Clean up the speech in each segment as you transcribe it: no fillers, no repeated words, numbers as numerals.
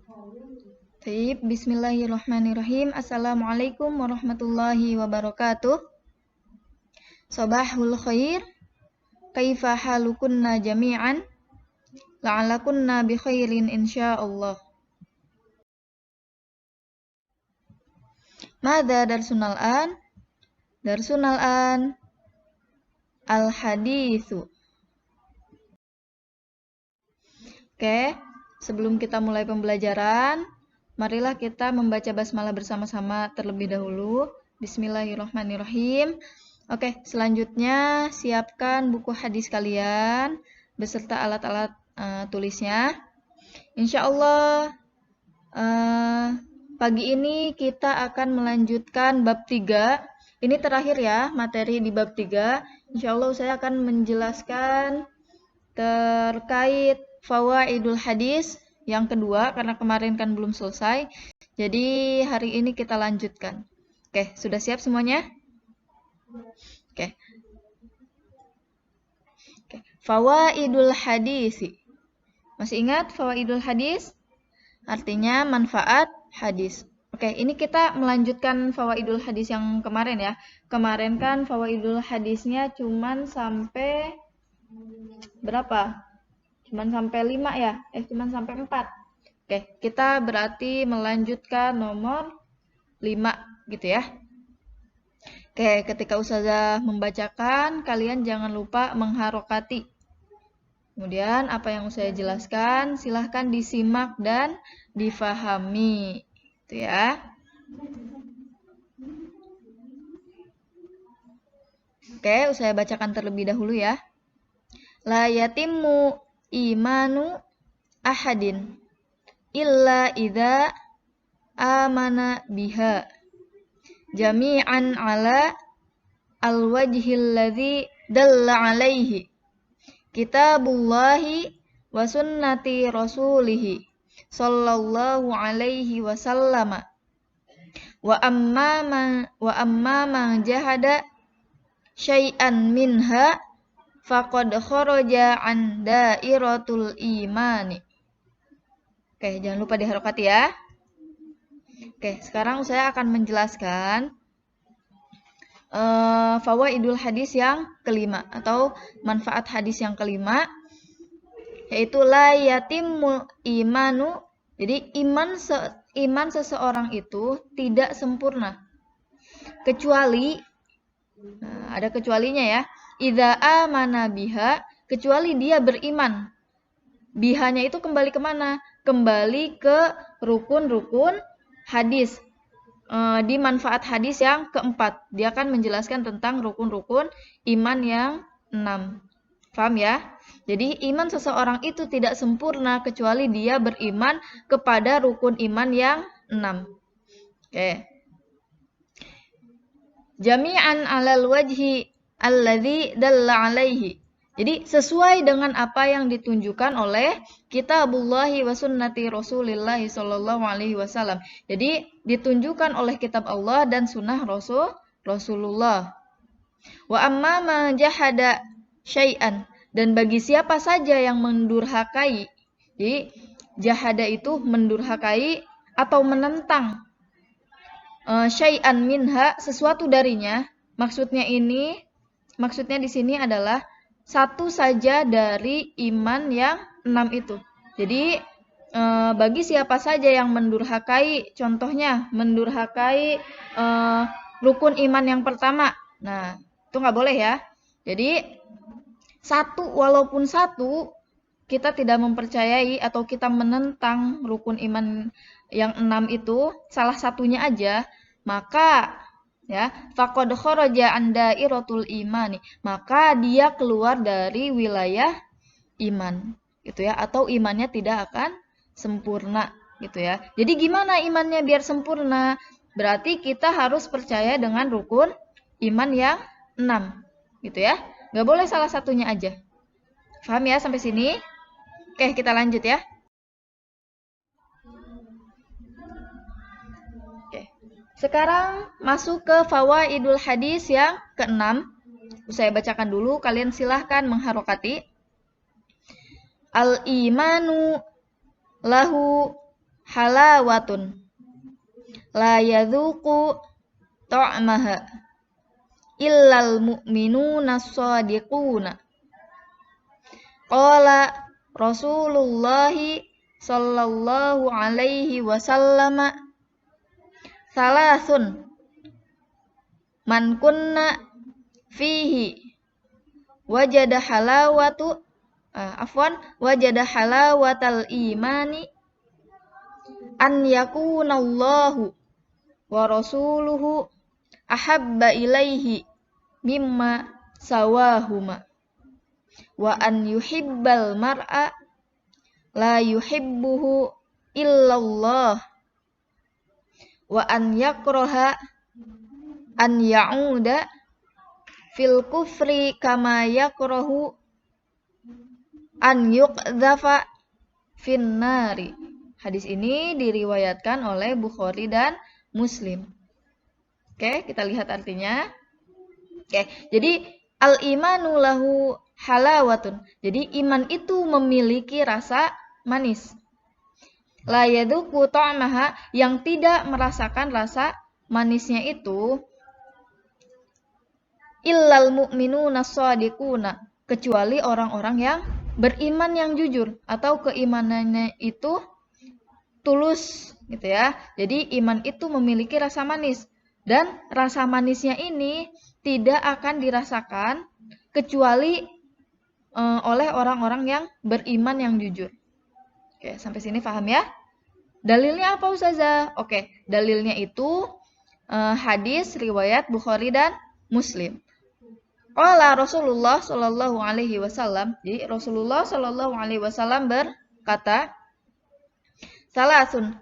Baik, bismillahirrahmanirrahim. Assalamualaikum warahmatullahi wabarakatuh. Sobahul khair. Kaifa halukunna jami'an? La'alakunna bi khairin insyaallah. Mada darsunal an? Darsunal an al-haditsu. Oke, sebelum kita mulai pembelajaran, marilah kita membaca basmalah bersama-sama terlebih dahulu. Bismillahirrahmanirrahim. Oke, selanjutnya siapkan buku hadis kalian beserta alat-alat tulisnya. Insya Allah pagi ini kita akan melanjutkan bab 3. Ini terakhir ya materi di bab 3. Insya Allah saya akan menjelaskan terkait fawaidul hadis yang kedua, karena kemarin kan belum selesai. Jadi hari ini kita lanjutkan. Oke, sudah siap semuanya? Oke. Fawaidul hadis. Masih ingat fawaidul hadis? Artinya manfaat hadis. Oke, ini kita melanjutkan fawaidul hadis yang kemarin ya. Kemarin kan fawaidul hadisnya cuman sampai berapa? Cuman sampai 5 ya? Cuman sampai 4. Oke, kita berarti melanjutkan nomor 5 gitu ya. Oke, ketika ustazah membacakan, kalian jangan lupa mengharokati. Kemudian apa yang saya jelaskan, silahkan disimak dan difahami. Itu ya. Oke, saya bacakan terlebih dahulu ya. La yatimmu imanu ahadin illa idza amana biha jami'an ala al-wajhil ladzi dalla alaihi kitabullahi wa sunnati rasulihi sallallahu alaihi wasallama wa amma man jahada syai'an minha faqad kharaja an dairatul imani. Oke, jangan lupa diharokati ya. Oke, sekarang saya akan menjelaskan fawaidul hadis yang kelima atau manfaat hadis yang kelima, yaitu la yatimul imanu. Jadi iman seseorang itu tidak sempurna kecuali ada kecualinya ya. Idza amana biha, kecuali dia beriman. Bihanya itu kembali kemana? Kembali ke rukun-rukun hadis. Di manfaat hadis yang keempat, dia akan menjelaskan tentang rukun-rukun iman yang 6. Paham ya? Jadi iman seseorang itu tidak sempurna kecuali dia beriman kepada rukun iman yang 6. Oke. Jami'an 'alal wajhi alladzi dalla alaihi. Jadi sesuai dengan apa yang ditunjukkan oleh kitabullahi wa sunnati rasulillahi sallallahu alaihi wasallam. Jadi ditunjukkan oleh kitab Allah dan sunnah Rasulullah. Wa amma man jahada syai'an, dan bagi siapa saja yang mendurhakai. Jadi jahada itu mendurhakai atau menentang syai'an minha, sesuatu darinya. Maksudnya di sini adalah satu saja dari iman yang 6 itu. Jadi bagi siapa saja yang mendurhakai, contohnya mendurhakai rukun iman yang pertama. Nah, itu nggak boleh ya. Jadi walaupun satu kita tidak mempercayai atau kita menentang rukun iman yang 6 itu, salah satunya aja, maka ya faqad kharaja an dairatul imani, maka dia keluar dari wilayah iman gitu ya, atau imannya tidak akan sempurna gitu ya. Jadi gimana imannya biar sempurna? Berarti kita harus percaya dengan rukun iman yang 6 gitu ya. Gak boleh salah satunya aja. Paham ya sampai sini? Oke, kita lanjut ya. Sekarang masuk ke fawaidul hadis yang ke-6. Saya bacakan dulu, kalian silahkan mengharokati. Al-imanu lahu halawatun la yadzuqu ta'maha illal mu'minuna shadiquna. Qala Rasulullah sallallahu alaihi wasallam salasun man kunna fihi wajada halawatal imani an yakunallahu wa rasuluhu ahabba ilaihi mimma sawahuma wa an yuhibbal mar'a la yuhibbuhu illallah wa an yakraha an ya'uda fil kufri kama yakrahu an yuqdhafa fin nari. Hadis ini diriwayatkan oleh Bukhari dan Muslim. Oke, kita lihat artinya. Oke, jadi al-imanu lahu halawatun. Jadi iman itu memiliki rasa manis. La yadzuqu ta'maha, yang tidak merasakan rasa manisnya itu illal mu'minuna shadiquna, kecuali orang-orang yang beriman yang jujur atau keimanannya itu tulus gitu ya. Jadi iman itu memiliki rasa manis, dan rasa manisnya ini tidak akan dirasakan kecuali oleh orang-orang yang beriman yang jujur. Oke, sampai sini paham ya? Dalilnya apa Ustazah? Oke, dalilnya itu hadis riwayat Bukhari dan Muslim. Qala Rasulullah sallallahu alaihi wasallam. Jadi Rasulullah sallallahu alaihi wasallam berkata, salasun,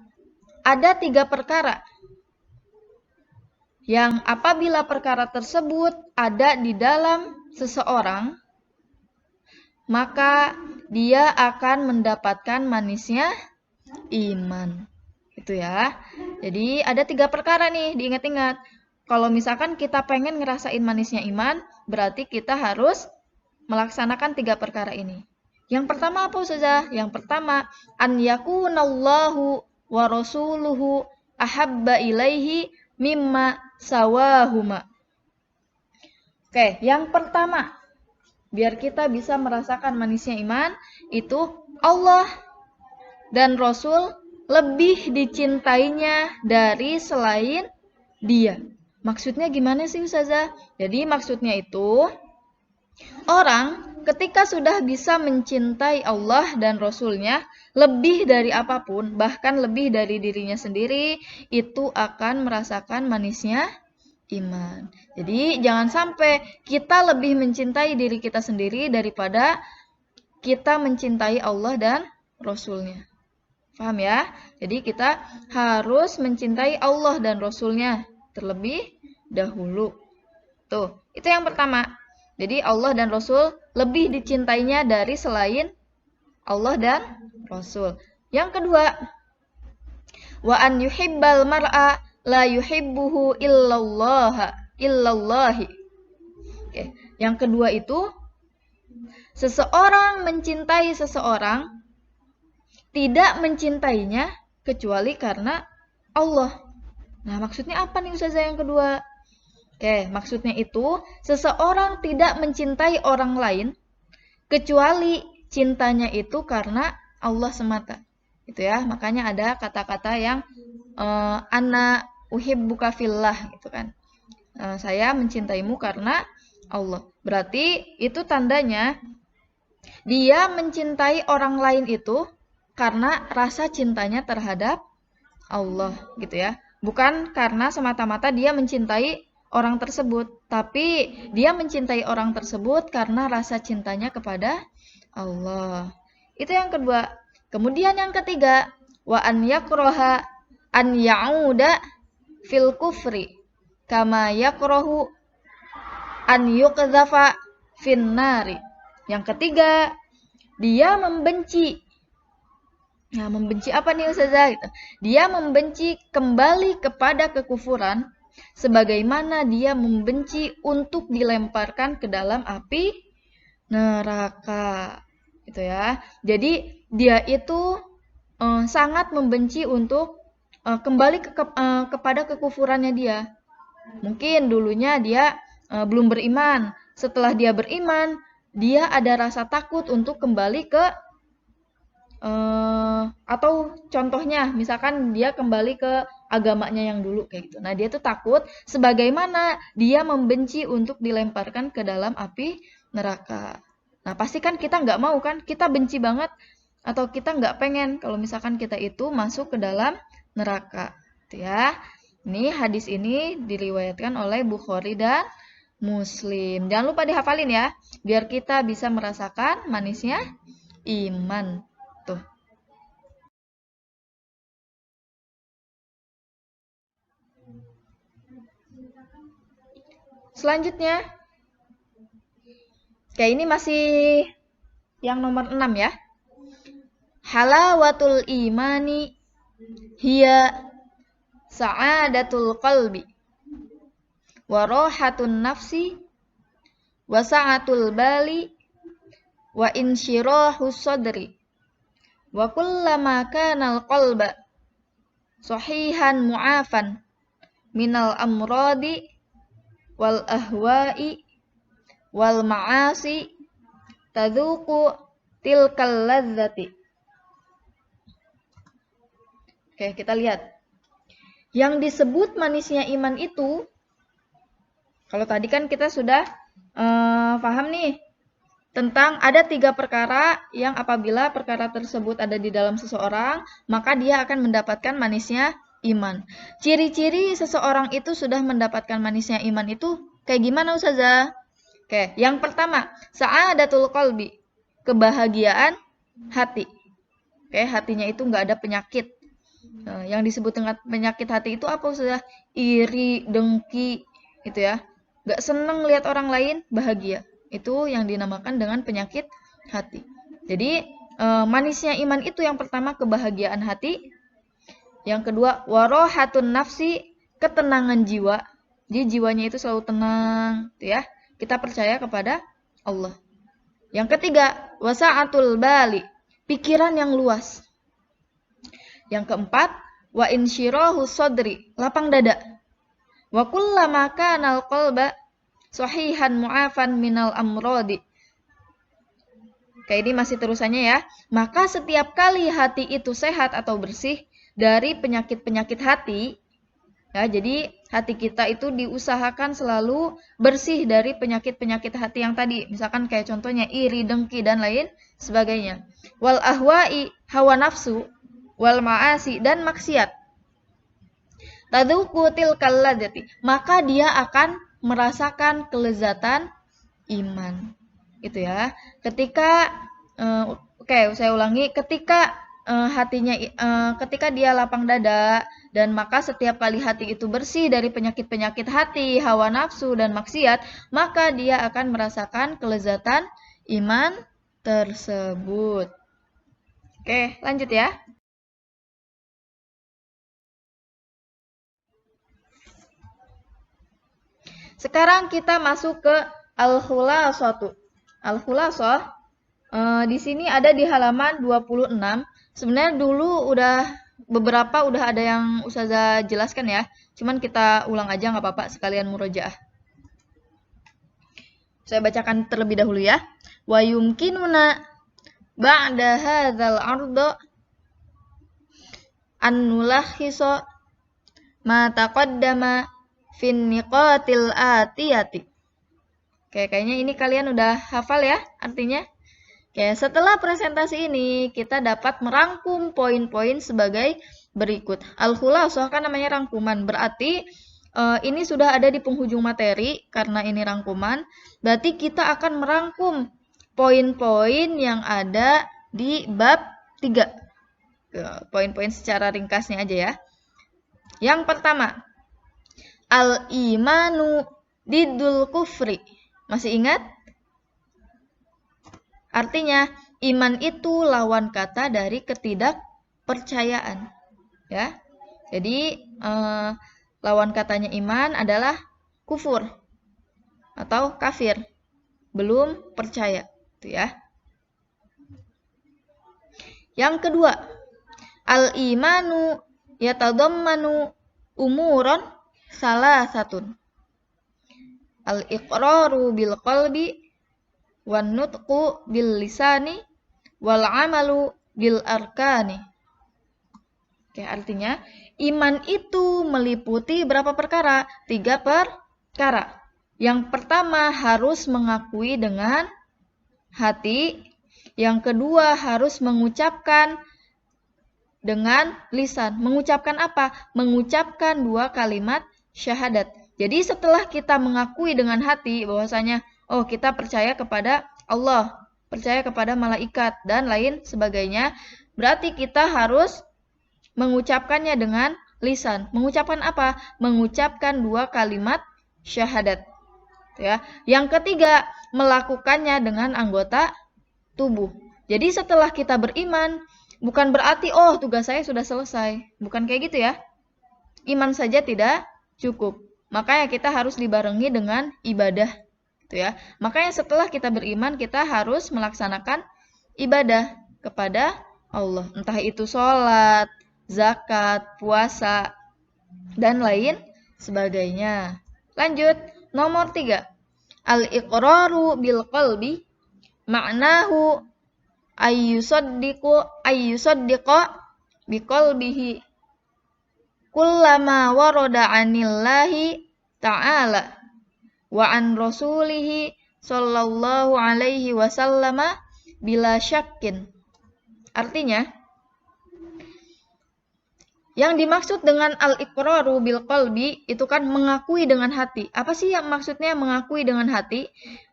ada 3 perkara yang apabila perkara tersebut ada di dalam seseorang, maka dia akan mendapatkan manisnya iman. Itu ya. Jadi ada 3 perkara nih, diingat-ingat. Kalau misalkan kita pengen ngerasain manisnya iman, berarti kita harus melaksanakan 3 perkara ini. Yang pertama apa Ustazah? Yang pertama, an yakunallahu wa rasuluhu ahabba ilaihi mimma sawahuma. Oke, yang pertama, biar kita bisa merasakan manisnya iman, itu Allah dan Rasul lebih dicintainya dari selain dia. Maksudnya gimana sih Ustazah? Jadi maksudnya itu, orang ketika sudah bisa mencintai Allah dan Rasulnya lebih dari apapun, bahkan lebih dari dirinya sendiri, itu akan merasakan manisnya iman. Jadi jangan sampai kita lebih mencintai diri kita sendiri daripada kita mencintai Allah dan Rasulnya. Paham ya? Jadi kita harus mencintai Allah dan Rasulnya terlebih dahulu. Tuh, itu yang pertama. Jadi Allah dan Rasul lebih dicintainya dari selain Allah dan Rasul. Yang kedua, wa an yuhibbal mar'a la yuhibbuhu illallahi. Oke. Yang kedua itu, seseorang mencintai seseorang tidak mencintainya kecuali karena Allah. Nah, maksudnya apa nih Ustazah yang kedua? Oke, maksudnya itu seseorang tidak mencintai orang lain kecuali cintanya itu karena Allah semata. Itu ya, makanya ada kata-kata yang ana uhibbuka fillah gitu kan. Saya mencintaimu karena Allah. Berarti itu tandanya dia mencintai orang lain itu karena rasa cintanya terhadap Allah gitu ya. Bukan karena semata-mata dia mencintai orang tersebut, tapi dia mencintai orang tersebut karena rasa cintanya kepada Allah. Itu yang kedua. Kemudian yang ketiga, wa an yakraha an ya'uda fil kufri kama yakrahu an yuqdhafa fin nari. Yang ketiga, dia membenci. Nah, membenci apa nih Ustazah? Dia membenci kembali kepada kekufuran sebagaimana dia membenci untuk dilemparkan ke dalam api neraka. Gitu ya. Jadi dia itu sangat membenci untuk kembali kepada kekufurannya dia. Mungkin dulunya dia belum beriman. Setelah dia beriman, dia ada rasa takut untuk kembali ke atau contohnya misalkan dia kembali ke agamanya yang dulu kayak gitu. Nah, dia tuh takut sebagaimana dia membenci untuk dilemparkan ke dalam api neraka. Nah, pasti kan kita nggak mau kan? Kita benci banget atau kita nggak pengen kalau misalkan kita itu masuk ke dalam neraka. Gitu ya. Ini hadis ini diriwayatkan oleh Bukhari dan Muslim. Jangan lupa dihafalin ya, biar kita bisa merasakan manisnya iman. Tuh. Selanjutnya, kayak ini masih yang nomor 6 ya. Halawatul imani hiya sa'adatul qalbi wa rohatun nafsi wa sa'atul bali wa insyirahus sadri wa kullama kanal qalba sahihan mu'afan minal amradi wal ahwa'i wal ma'asi tadzuqu tilkal ladzati. Oke, kita lihat. Yang disebut manisnya iman itu, kalau tadi kan kita sudah paham nih tentang ada 3 perkara yang apabila perkara tersebut ada di dalam seseorang, maka dia akan mendapatkan manisnya iman. Ciri-ciri seseorang itu sudah mendapatkan manisnya iman itu kayak gimana Ustazah? Oke, yang pertama, sa'adatul qalbi, kebahagiaan hati. Oke, hatinya itu nggak ada penyakit. Yang disebut dengan penyakit hati itu apa Ustazah? Iri, dengki, gitu ya. Nggak seneng lihat orang lain bahagia. Itu yang dinamakan dengan penyakit hati. Jadi, manisnya iman itu yang pertama kebahagiaan hati. Yang kedua, warohatun nafsi, ketenangan jiwa. Jadi jiwanya itu selalu tenang, gitu ya. Kita percaya kepada Allah. Yang ketiga, wasa'atul bali, pikiran yang luas. Yang keempat, wa insyirahus sadri, lapang dada. Wa kullama kanal qalba sahihan mu'afan minal amrodi. Kayak ini masih terusannya ya. Maka setiap kali hati itu sehat atau bersih dari penyakit-penyakit hati, ya, jadi hati kita itu diusahakan selalu bersih dari penyakit-penyakit hati yang tadi. Misalkan kayak contohnya iri, dengki, dan lain sebagainya. Wal ahwa'i, hawa nafsu, wal ma'asi, dan maksiat. Tadzuqu tilkal ladzati, maka dia akan merasakan kelezatan iman. Itu ya. Ketika saya ulangi, ketika ketika dia lapang dada dan maka setiap kali hati itu bersih dari penyakit-penyakit hati, hawa nafsu dan maksiat, maka dia akan merasakan kelezatan iman tersebut. Oke, lanjut ya. Sekarang kita masuk ke al-khulasatu. Al-khulasah di sini ada di halaman 26. Sebenarnya dulu beberapa udah ada yang Ustazah jelaskan ya. Cuman kita ulang aja nggak apa-apa, sekalian murojaah. Saya bacakan terlebih dahulu ya. Wa yumkinuna ba'da hadzal arda an nulakhisa ma taqaddama fin niqatil atiyati. Oke, kayaknya ini kalian udah hafal ya artinya. Oke, setelah presentasi ini kita dapat merangkum poin-poin sebagai berikut. Al-khulasah kan namanya rangkuman, berarti ini sudah ada di penghujung materi karena ini rangkuman. Berarti kita akan merangkum poin-poin yang ada di bab 3. Poin-poin secara ringkasnya aja ya. Yang pertama, al-imanu diddul kufri. Masih ingat? Artinya, iman itu lawan kata dari ketidakpercayaan. Ya. Jadi, lawan katanya iman adalah kufur atau kafir. Belum percaya. Itu ya. Yang kedua, Al-imanu yatadammanu umuron salasatun. Al-iqraru bil qalbi wan nutqu bil lisani wal amalu bil arkani. Oke, artinya iman itu meliputi berapa perkara? 3 perkara. Yang pertama harus mengakui dengan hati. Yang kedua harus mengucapkan dengan lisan. Mengucapkan apa? Mengucapkan 2 kalimat syahadat. Jadi setelah kita mengakui dengan hati bahwasanya oh kita percaya kepada Allah, percaya kepada malaikat dan lain sebagainya, berarti kita harus mengucapkannya dengan lisan. Mengucapkan apa? Mengucapkan 2 kalimat syahadat. Ya. Yang ketiga, melakukannya dengan anggota tubuh. Jadi setelah kita beriman, bukan berarti oh tugas saya sudah selesai. Bukan kayak gitu ya. Iman saja tidak cukup. Makanya kita harus dibarengi dengan ibadah. Gitu ya. Makanya setelah kita beriman, kita harus melaksanakan ibadah kepada Allah. Entah itu sholat, zakat, puasa, dan lain sebagainya. Lanjut, nomor 3. Al-iqraru bil qalbi ma'nahu ayyusaddiqa biqalbihi kullama warada 'anillahi ta'ala wa an rasulihi sallallahu alaihi wasallama bila syakkin. Artinya, yang dimaksud dengan al-iqraru bil qalbi itu kan mengakui dengan hati. Apa sih yang maksudnya mengakui dengan hati?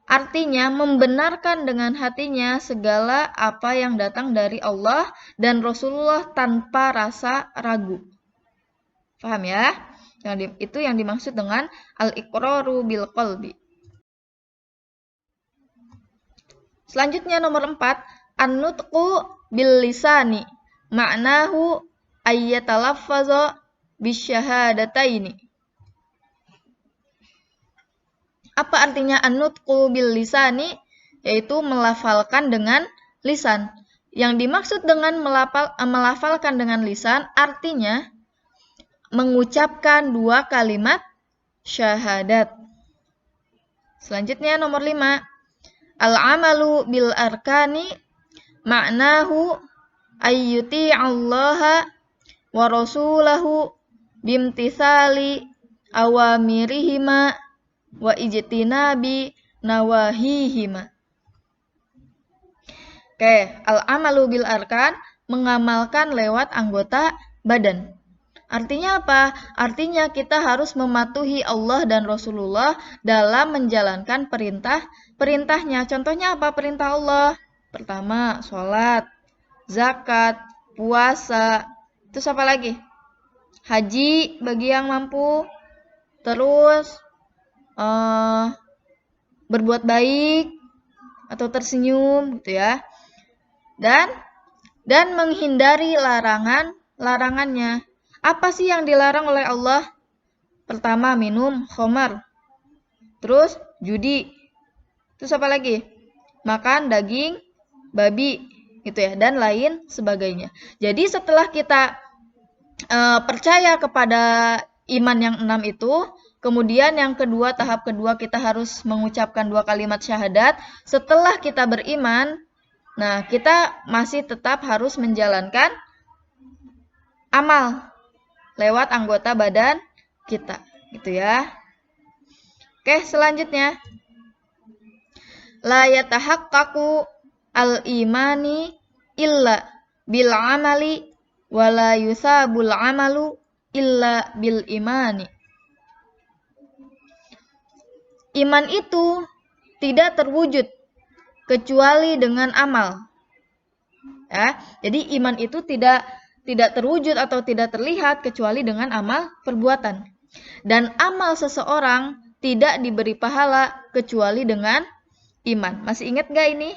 Artinya membenarkan dengan hatinya segala apa yang datang dari Allah dan Rasulullah tanpa rasa ragu. Paham ya? Itu yang dimaksud dengan al-iqraru bil qalbi. Selanjutnya nomor 4, an-nutqu bil lisani. Ma'nahu ayyatalaffaza bisyahadataini. Apa artinya an-nutqu bil lisani? Yaitu melafalkan dengan lisan. Yang dimaksud dengan melafalkan dengan lisan artinya mengucapkan 2 kalimat syahadat. Selanjutnya nomor 5. Al-amalu bil arkani ma'nahu ayyuti Allah wa rasulahu bimtithali awamirihima wa ijtinabi nawahihima. Oke, al-amalu bil arkan mengamalkan lewat anggota badan. Artinya apa? Artinya kita harus mematuhi Allah dan Rasulullah dalam menjalankan perintahnya. Contohnya apa perintah Allah? Pertama, sholat, zakat, puasa. Terus apa lagi? Haji bagi yang mampu. Terus berbuat baik atau tersenyum gitu ya. Dan menghindari larangannya. Apa sih yang dilarang oleh Allah? Pertama, minum khamar. Terus judi. Terus apa lagi? Makan daging babi gitu ya, dan lain sebagainya. Jadi setelah kita percaya kepada iman yang 6 itu, kemudian yang kedua, tahap kedua kita harus mengucapkan 2 kalimat syahadat. Setelah kita beriman, nah kita masih tetap harus menjalankan amal lewat anggota badan kita, gitu ya. Oke, selanjutnya. La yatahaqqaqu al-imani illa bil amali wa la yusabul amalu illa bil imani. Iman itu tidak terwujud kecuali dengan amal. Ya, jadi iman itu tidak terwujud atau tidak terlihat kecuali dengan amal perbuatan. Dan amal seseorang tidak diberi pahala kecuali dengan iman. Masih ingat gak ini?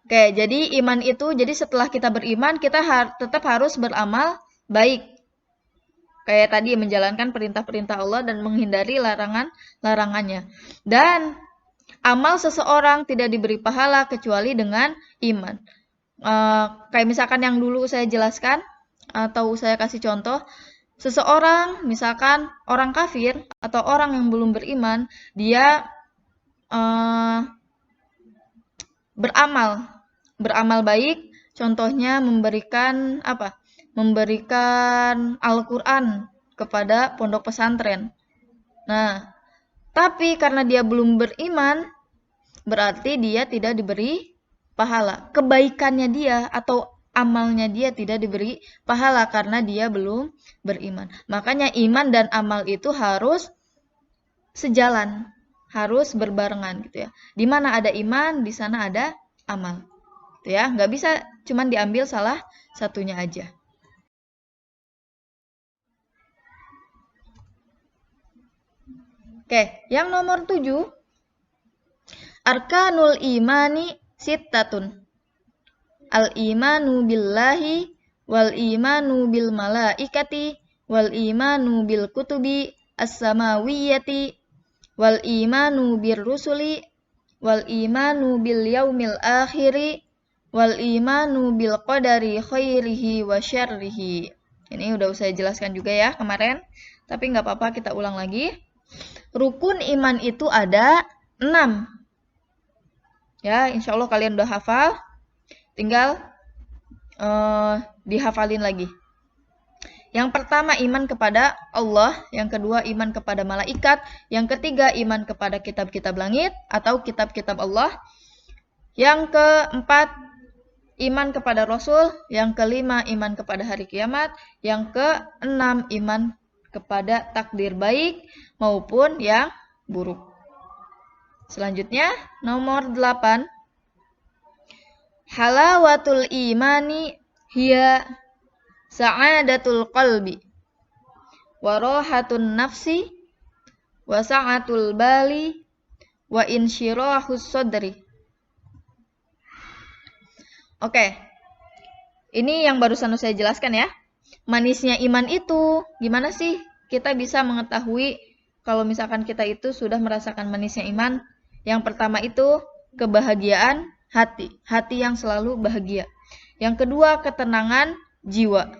Oke, jadi iman itu, jadi setelah kita beriman, kita tetap harus beramal baik. Kayak tadi, menjalankan perintah-perintah Allah dan menghindari larangannya. Dan amal seseorang tidak diberi pahala kecuali dengan iman. Kayak misalkan yang dulu saya jelaskan atau saya kasih contoh, seseorang misalkan orang kafir atau orang yang belum beriman, dia beramal baik, contohnya memberikan apa? Memberikan Al-Qur'an kepada pondok pesantren. Nah, tapi karena dia belum beriman, berarti dia tidak diberi pahala. Kebaikannya dia atau amalnya dia tidak diberi pahala karena dia belum beriman. Makanya iman dan amal itu harus sejalan, harus berbarengan gitu ya. Di mana ada iman, di sana ada amal. Gitu ya. Nggak bisa cuman diambil salah satunya aja. Oke, yang nomor 7, arkanul imani sittatun. Al-imanu billahi wal imanu bil malaikati wal imanu bil kutubi as-samawiyyati wal imanu bir rusuli wal imanu bil yaumil akhiri wal imanu bil qadari khairihi wa syarrihi. Ini udah saya jelaskan juga ya kemarin, tapi nggak apa-apa kita ulang lagi. Rukun iman itu ada 6. Ya, insya Allah kalian udah hafal. Tinggal dihafalin lagi. Yang pertama iman kepada Allah, yang kedua iman kepada malaikat, yang ketiga iman kepada kitab-kitab langit atau kitab-kitab Allah, yang keempat iman kepada Rasul, yang kelima iman kepada hari kiamat, yang keenam iman kepada takdir baik maupun yang buruk. Selanjutnya nomor 8, halawatul imani hiya sa'adatul qalbi wa rahatun nafsi wa sa'atul bali wa insyirahus sadri. Oke. Ini yang barusan saya jelaskan ya. Manisnya iman itu gimana sih kita bisa mengetahui kalau misalkan kita itu sudah merasakan manisnya iman? Yang pertama itu kebahagiaan hati, hati yang selalu bahagia. Yang kedua ketenangan jiwa.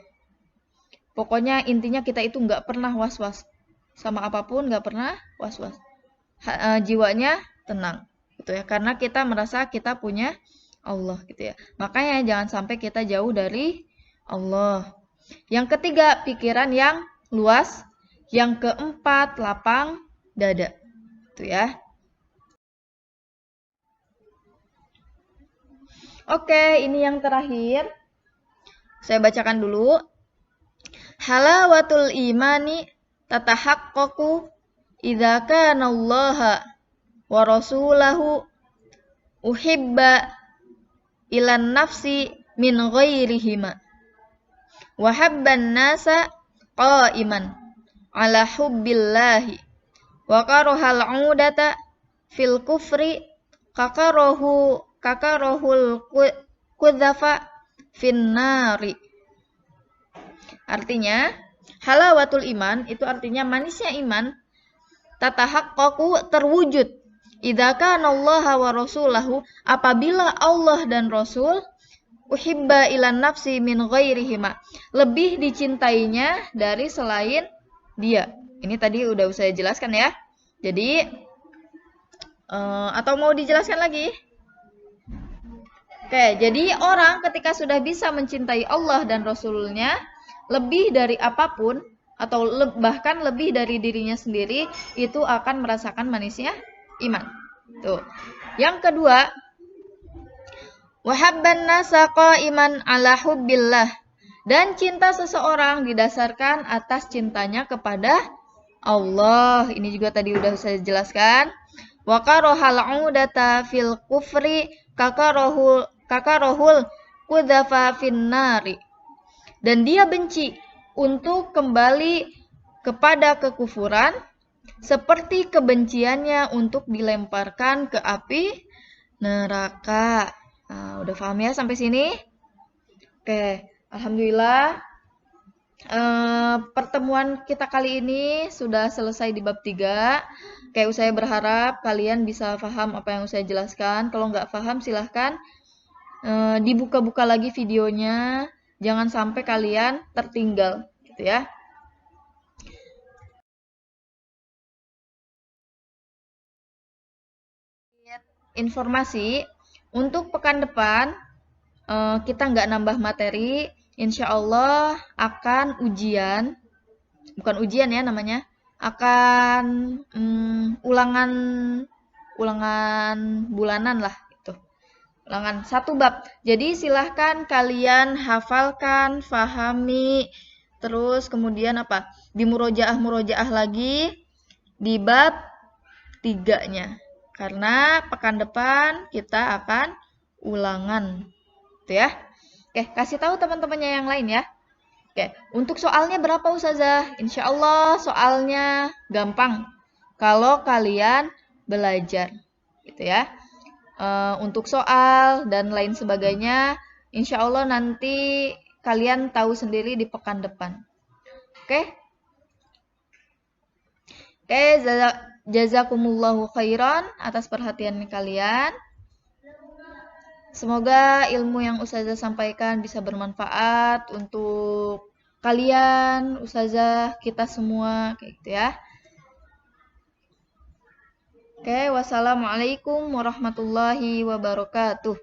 Pokoknya intinya kita itu nggak pernah was-was sama apapun, nggak pernah was-was. Jiwanya tenang, gitu ya. Karena kita merasa kita punya Allah, gitu ya. Makanya jangan sampai kita jauh dari Allah. Yang ketiga pikiran yang luas. Yang keempat lapang dada, gitu ya. Oke, ini yang terakhir. Saya bacakan dulu. Halawatul imani tatahaqqaqu idza kana Allah wa rasulahu uhibba ilan nafsi min ghairihima wa habban nasa qa'iman ala hubbillahi wa karahal 'udata fil kufri kakarahul kudzafa finnari. Artinya, halawatul iman itu artinya manisnya iman, tatahaqqaqu terwujud. Idza kana Allah wa rasulahu, apabila Allah dan Rasul uhibba ilan nafsi min ghairihima, lebih dicintainya dari selain dia. Ini tadi udah saya jelaskan ya. Jadi atau mau dijelaskan lagi? Oke, jadi orang ketika sudah bisa mencintai Allah dan Rasulnya lebih dari apapun atau bahkan lebih dari dirinya sendiri, itu akan merasakan manisnya iman. Tuh. Yang kedua, wahabban nasa qa'iman ala hubbillah, dan cinta seseorang didasarkan atas cintanya kepada Allah. Ini juga tadi udah saya jelaskan. Wa karahal 'udata fil kufri kakarahul kudzafa finnari. Dan dia benci untuk kembali kepada kekufuran seperti kebenciannya untuk dilemparkan ke api neraka. Nah, udah paham ya sampai sini? Oke, alhamdulillah. Pertemuan kita kali ini sudah selesai di bab 3. Kayak saya berharap kalian bisa paham apa yang saya jelaskan. Kalau nggak paham silahkan dibuka-buka lagi videonya, jangan sampai kalian tertinggal gitu ya. Informasi untuk pekan depan kita nggak nambah materi, insya Allah akan ujian, bukan ujian ya namanya, akan ulangan bulanan lah gitu. Ulangan satu bab. Jadi silahkan kalian hafalkan, fahami, terus kemudian apa? Di murojaah lagi di bab 3-nya. Karena pekan depan kita akan ulangan. Gitu ya. Oke, kasih tahu teman-temannya yang lain ya. Oke, untuk soalnya berapa Ustazah? Insya Allah soalnya gampang. Kalau kalian belajar. Gitu ya. Untuk soal dan lain sebagainya, insya Allah nanti kalian tahu sendiri di pekan depan. Oke? Oke, jazakumullahu khairan atas perhatian kalian. Semoga ilmu yang Ustazah sampaikan bisa bermanfaat untuk kalian, Ustazah, kita semua, kayak gitu ya. Oke, wassalamualaikum warahmatullahi wabarakatuh.